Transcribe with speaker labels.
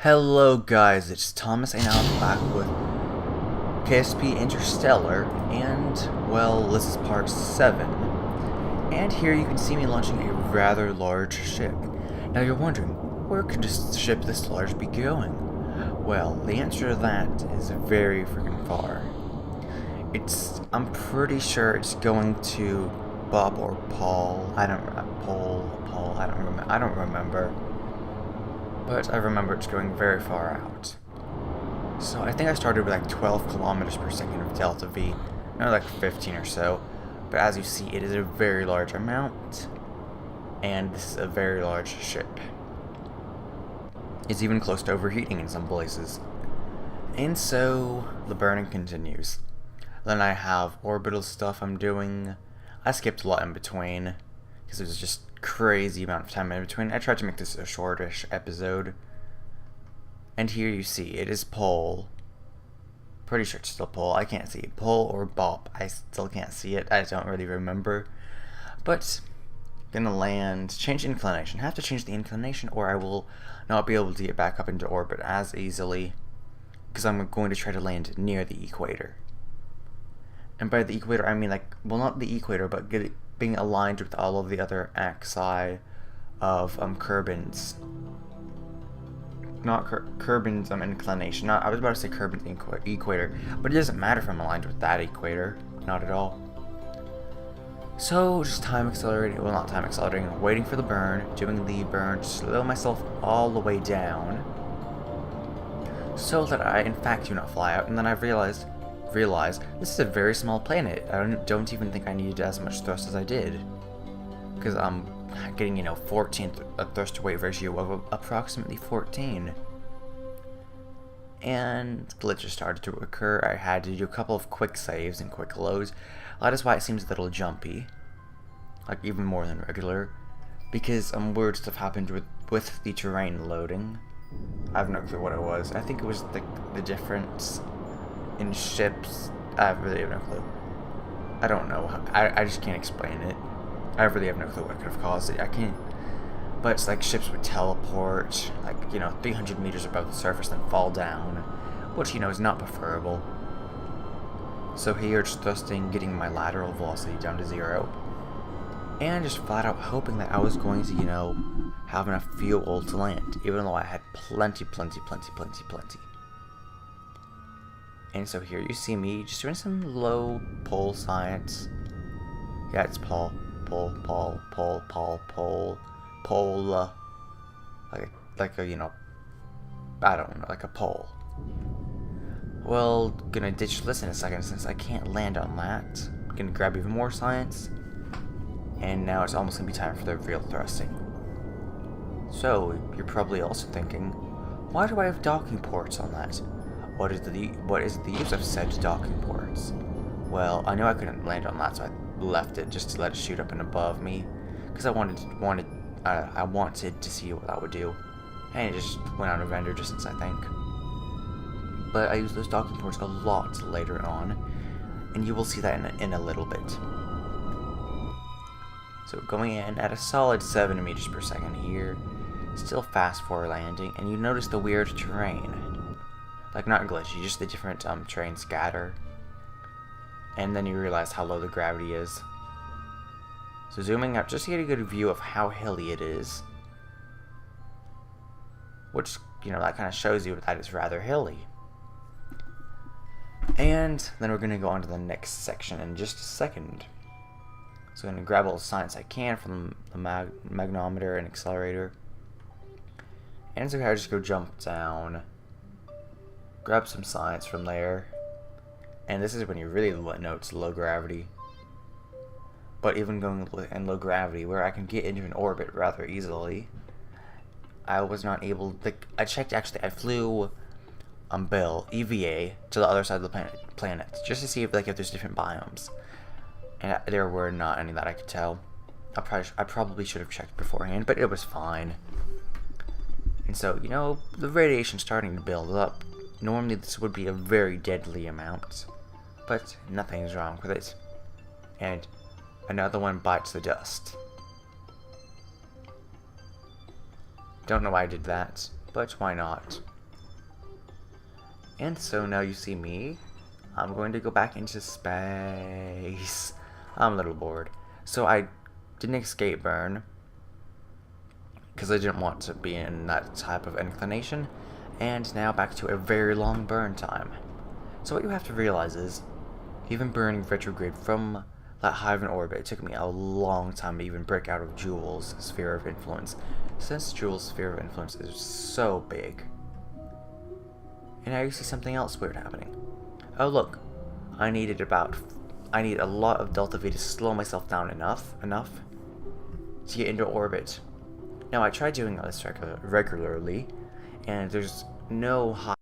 Speaker 1: Hello guys, it's Thomas and I'm back with KSP Interstellar and, well, this is part 7. And here you can see me launching a rather large ship. Now you're wondering, where could a ship this large be going? Well, the answer to that is very freaking far. I'm pretty sure it's going to Bob or Paul, I don't remember. But I remember it's going very far out. So I think I started with like 12 kilometers per second of delta V, no, like 15 or so. But as you see, it is a very large amount, and this is a very large ship. It's even close to overheating in some places. And so the burning continues. Then I have orbital stuff I'm doing. I skipped a lot in between because it was just crazy amount of time in between. I tried to make this a shortish episode. And here you see it is pole. Pretty sure it's still pole. I can't see it. Pole or bop. I still can't see it. I don't really remember. But gonna land. Change inclination. Have to change the inclination or I will not be able to get back up into orbit as easily. Because I'm going to try to land near the equator. And by the equator I mean like, well, not the equator, but being aligned with all of the other axi of Kerbin's. Not Kerbin's inclination. I was about to say Kerbin's equator, but it doesn't matter if I'm aligned with that equator. Not at all. So, just time accelerating. Well, not time accelerating. Waiting for the burn. Doing the burn. Slow myself all the way down. So that I, in fact, do not fly out. And then I realize this is a very small planet. I don't even think I needed as much thrust as I did. Because I'm getting, 14 a thrust to weight ratio of approximately 14. And glitches started to occur. I had to do a couple of quick saves and quick loads. That is why it seems a little jumpy. Like even more than regular. Because weird stuff happened with the terrain loading. I have no clue what it was. I think it was the difference in ships. I really have no clue. I don't know. I just can't explain it. I really have no clue what could have caused it. I can't. But it's like ships would teleport, like, 300 meters above the surface, then fall down, which, is not preferable. So here, just thrusting, getting my lateral velocity down to 0, and just flat out hoping that I was going to, have enough fuel to land, even though I had plenty. And so here you see me just doing some low pole science. Yeah, it's pole. Like a, I don't know, like a pole. Well, gonna ditch this in a second since I can't land on that. Gonna grab even more science. And now it's almost gonna be time for the real thrusting. So, you're probably also thinking, why do I have docking ports on that? What is the use of said docking ports? Well, I knew I couldn't land on that, so I left it just to let it shoot up and above me, because I wanted to see what that would do, and it just went out of render distance, I think. But I used those docking ports a lot later on, and you will see that in a little bit. So going in at a solid 7 meters per second here, still fast for landing, and you notice the weird terrain. Like, not glitchy, just the different terrain scatter. And then you realize how low the gravity is. So zooming out, just to get a good view of how hilly it is. Which, that kind of shows you that it's rather hilly. And then we're going to go on to the next section in just a second. So I'm going to grab all the science I can from the magnometer and accelerator. And so I just go jump down. Grab some science from there. And this is when you really know it's low gravity. But even going in low gravity, where I can get into an orbit rather easily, I was not able. I checked actually. I flew Bill EVA to the other side of the planet just to see if there's different biomes, and there were not any that I could tell. I probably should have checked beforehand, but it was fine. And so the radiation's starting to build up. Normally this would be a very deadly amount, but nothing's wrong with it. And another one bites the dust. Don't know why I did that, but why not? And so now you see me. I'm going to go back into space. I'm a little bored. So I did an escape burn, because I didn't want to be in that type of inclination. And now back to a very long burn time. So what you have to realize is, even burning retrograde from that high of an orbit, it took me a long time to even break out of Jules' sphere of influence, since Jules' sphere of influence is so big. And now you see something else weird happening. Oh look, I need a lot of delta V to slow myself down enough to get into orbit. Now I tried doing this regularly, and there's no high